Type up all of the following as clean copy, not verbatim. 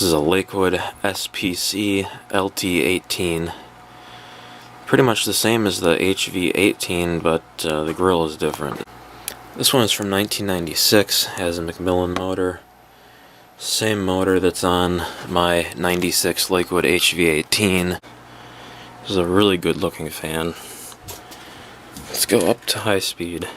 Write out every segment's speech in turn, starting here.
This is a Lakewood SPC LT18. Pretty much the same as the HV18, but the grill is different. This one is from 1996, has a Macmillan motor. Same motor that's on my 96 Lakewood HV18. This is a really good looking fan. Let's go up to high speed.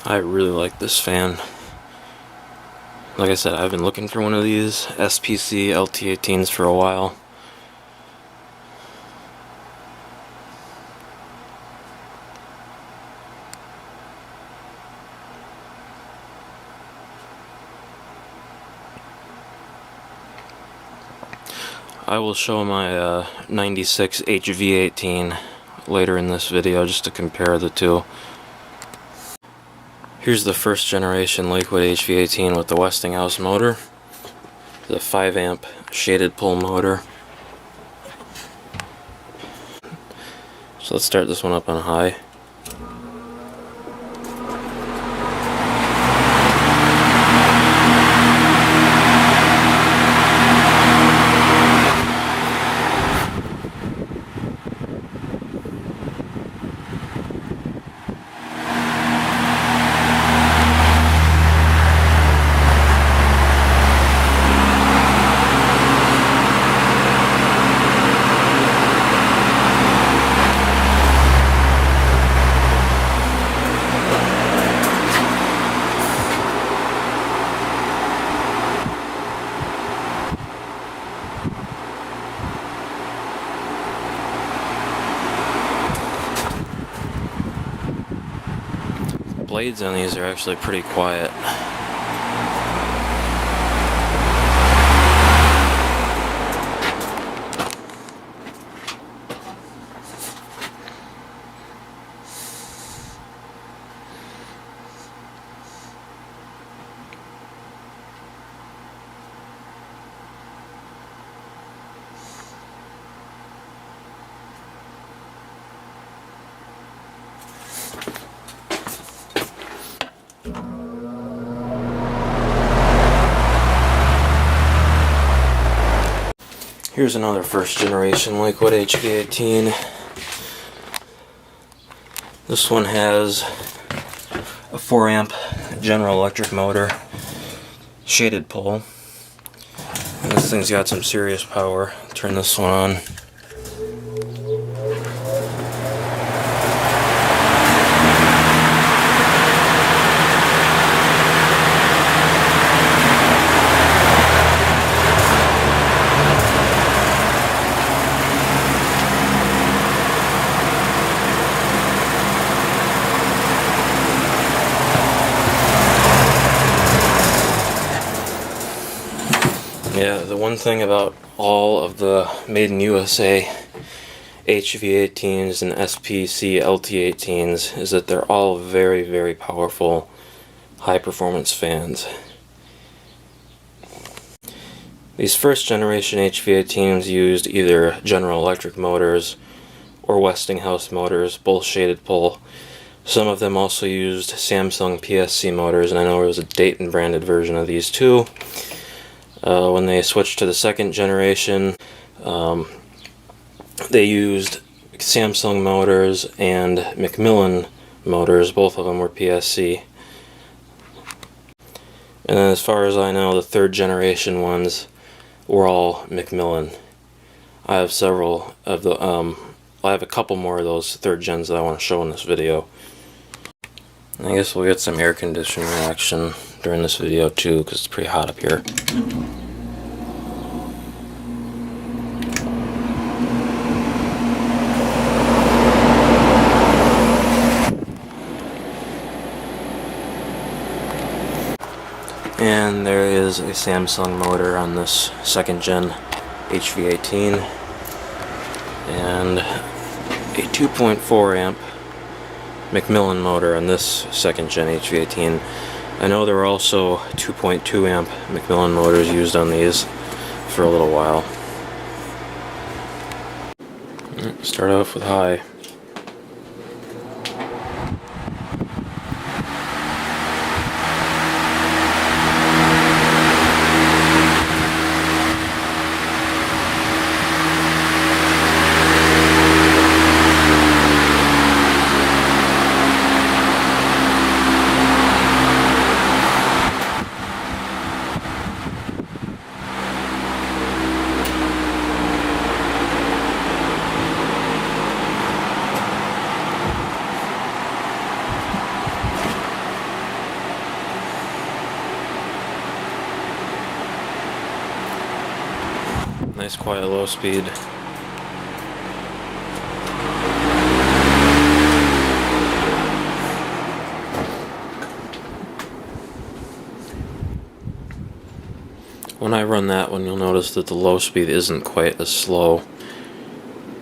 I really like this fan. Like I said, I've been looking for one of these SPC LT18s for a while. I will show my 96 HV18 later in this video just to compare the two. Here's the first generation Lakewood HV18 with the Westinghouse motor. The 5 amp shaded pull motor. So let's start this one up on high. Blades on these are actually pretty quiet. Here's another first generation Lakewood HV18. This one has a 4 amp General Electric motor, shaded pull. And this thing's got some serious power. Turn this one on. Yeah, the one thing about all of the Made in USA HV18s and SPC LT18s is that they're all very, very powerful, high performance fans. These first generation HV18s used either General Electric motors or Westinghouse motors, both shaded pull. Some of them also used Samsung PSC motors, and I know there was a Dayton branded version of these too. When they switched to the second generation, they used Samsung motors and Macmillan motors. Both of them were PSC. And then as far as I know, the third generation ones were all Macmillan. I have several of the, I have a couple more of those 3rd gens that I want to show in this video. I guess we'll get some air conditioning action during this video too, because it's pretty hot up here. And there is a Samsung motor on this 2nd gen HV18 and a 2.4 amp Macmillan motor on this 2nd gen HV18. I know there were also 2.2 amp Macmillan motors used on these for a little while. Start off with high. Nice quiet low speed. When I run that one, you'll notice that the low speed isn't quite as slow.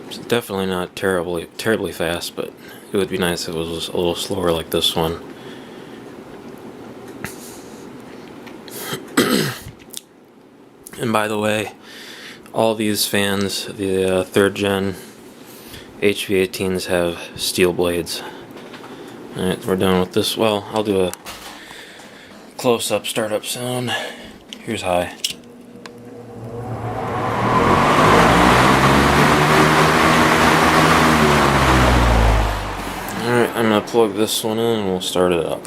It's definitely not terribly fast, but it would be nice if it was a little slower like this one. And by the way, all these fans, the 3rd gen HV18s have steel blades. Alright, we're done with this. Well, I'll do a close-up startup sound. Here's high. Alright, I'm going to plug this one in and we'll start it up.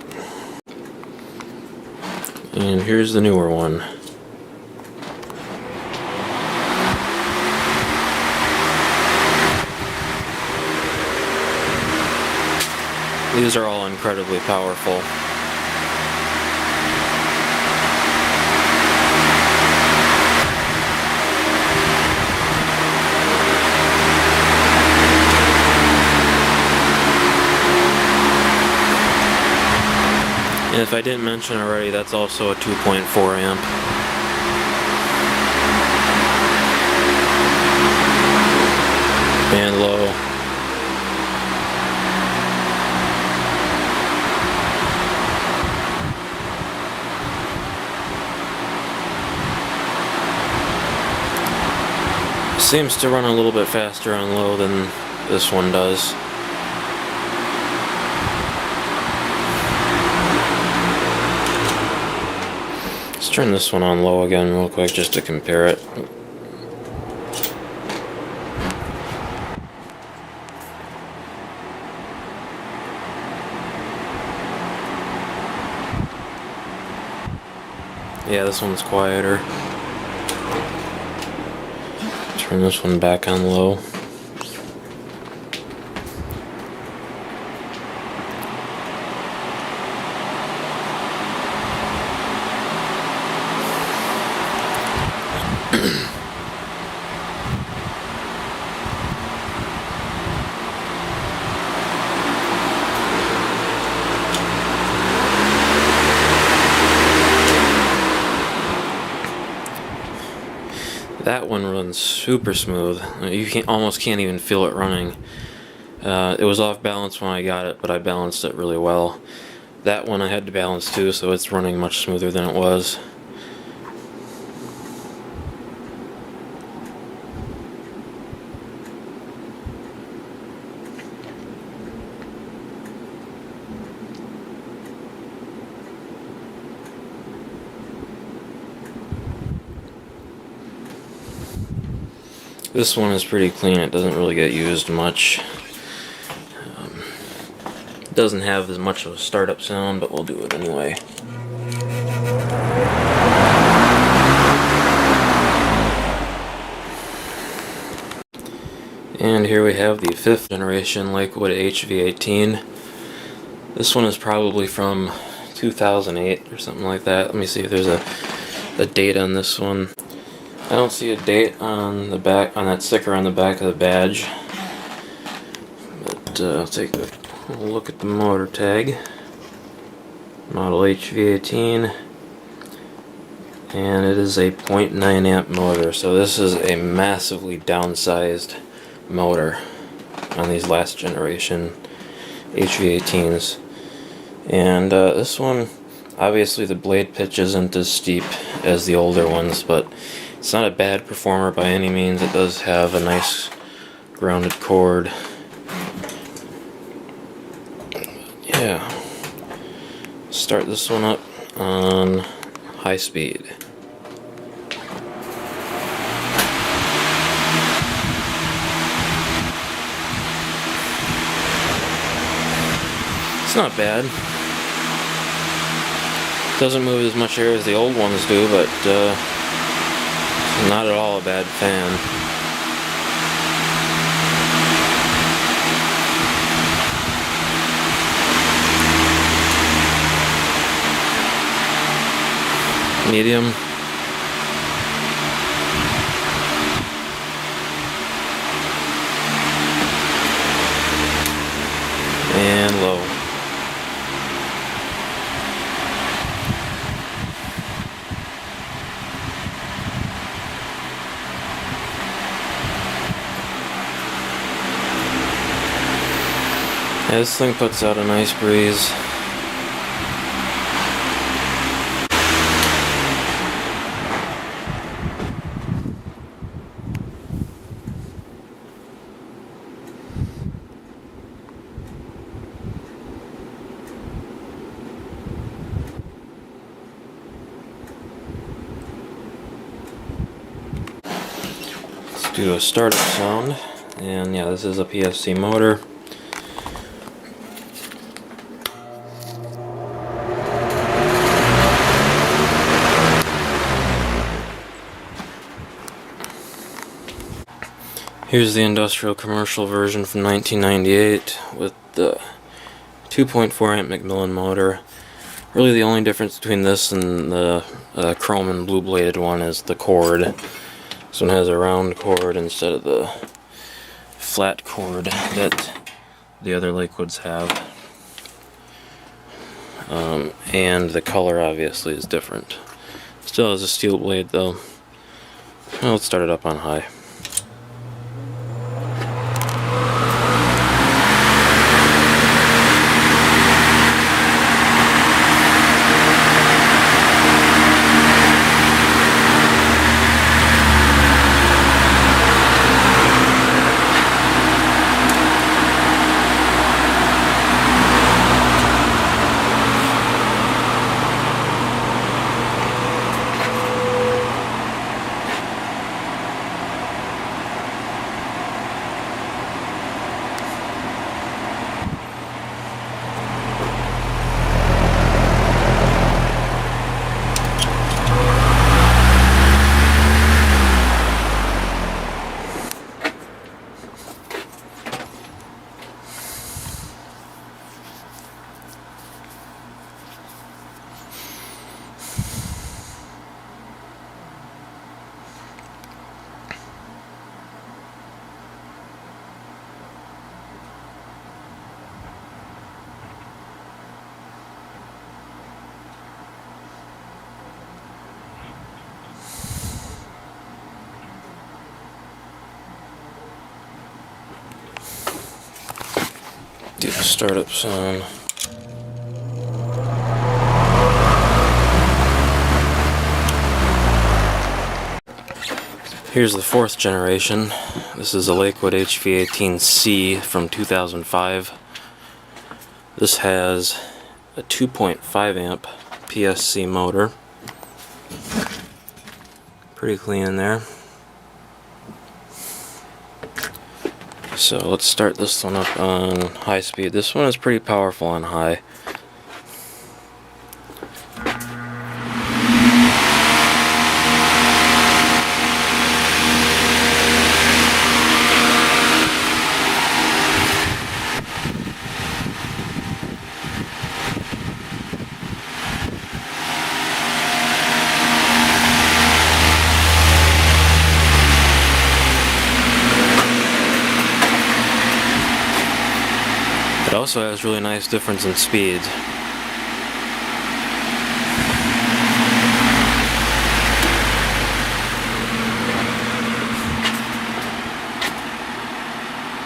And here's the newer one. These are all incredibly powerful. And if I didn't mention already, that's also a 2.4 amp. And low. Seems to run a little bit faster on low than this one does. Let's turn this one on low again real quick just to compare it. Yeah, this one's quieter. Turn this one back on low. That one runs super smooth. You almost can't even feel it running. It was off balance when I got it, but I balanced it really well. That one I had to balance too, so it's running much smoother than it was. This one is pretty clean, it doesn't really get used much. It doesn't have as much of a startup sound, but we'll do it anyway. And here we have the 5th generation Lakewood HV18. This one is probably from 2008 or something like that. Let me see if there's a date on this one. I don't see a date on the back, on that sticker on the back of the badge. But I'll take a look at the motor tag. Model HV18. And it is a 0.9 amp motor, so this is a massively downsized motor on these last generation HV18s. And this one, obviously the blade pitch isn't as steep as the older ones, but it's not a bad performer by any means. It does have a nice grounded cord. Yeah, start this one up on high speed. It's not bad. Doesn't move as much air as the old ones do, but not at all a bad fan. Medium. And low. Yeah, this thing puts out a nice breeze. Let's do a startup sound, and yeah, this is a PSC motor. Here's the industrial commercial version from 1998 with the 2.4 amp Macmillan motor. Really the only difference between this and the chrome and blue bladed one is the cord. This one has a round cord instead of the flat cord that the other Lakewoods have. And the color obviously is different. Still has a steel blade though. Well, let's start it up on high. Do the startup sound. Here's the 4th generation. This is a Lakewood HV18C from 2005. This has a 2.5 amp PSC motor. Pretty clean in there. So let's start this one up on high speed. This one is pretty powerful on high. It also has really nice difference in speeds.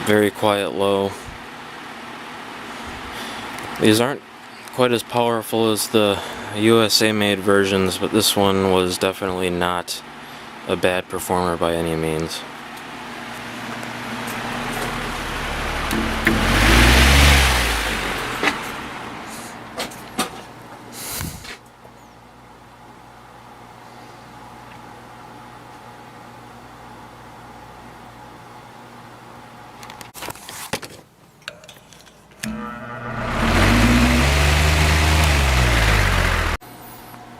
Very quiet low. These aren't quite as powerful as the USA made versions, but this one was definitely not a bad performer by any means.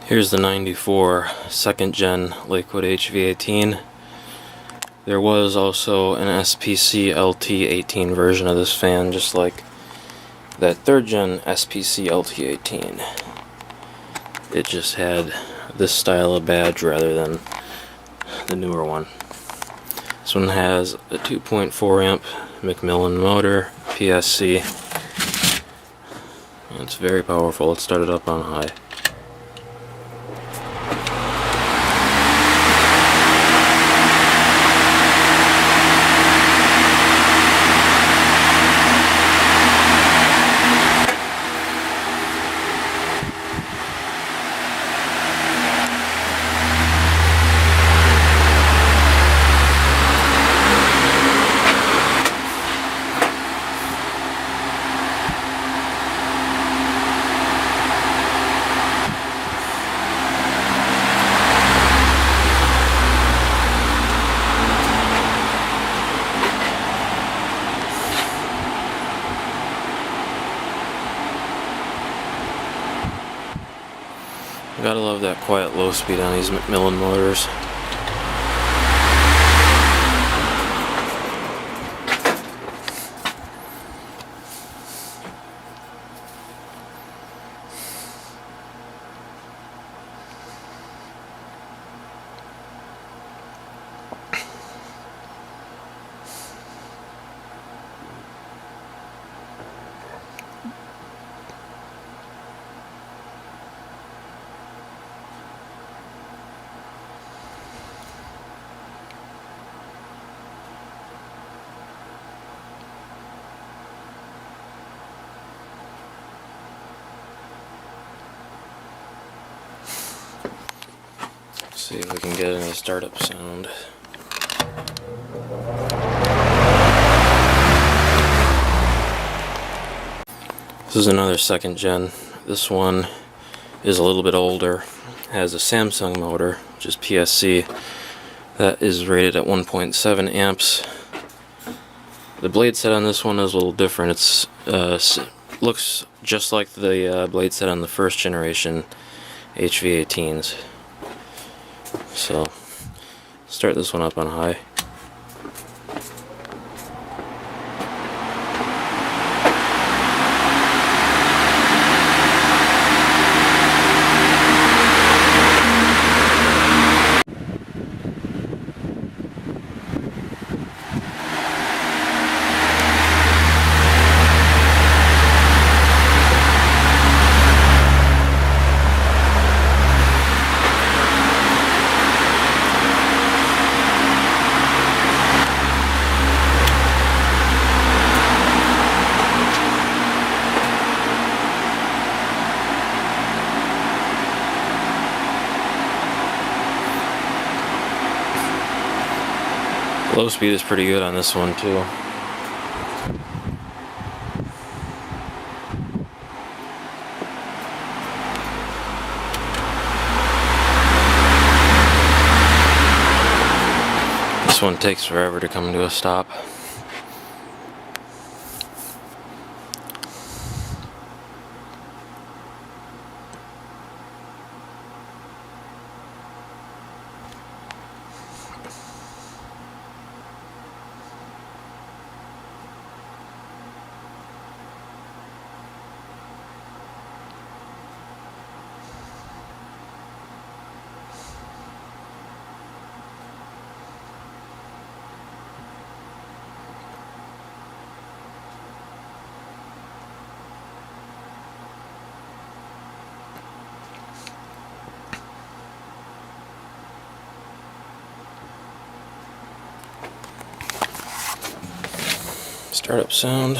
Here's the 94 second gen Lakewood HV18. There was also an SPC LT18 version of this fan, just like that third gen SPC LT18. It just had this style of badge rather than the newer one. This one has a 2.4 amp Macmillan motor, PSC. And it's very powerful. Let's start it up on high. Gotta love that quiet low speed on these Macmillan motors. See if we can get any startup sound. This is another second gen. This one is a little bit older. Has a Samsung motor, which is PSC. That is rated at 1.7 amps. The blade set on this one is a little different. It's looks just like the blade set on the first generation HV18s. So, start this one up on high. Low speed is pretty good on this one too. This one takes forever to come to a stop. Startup sound.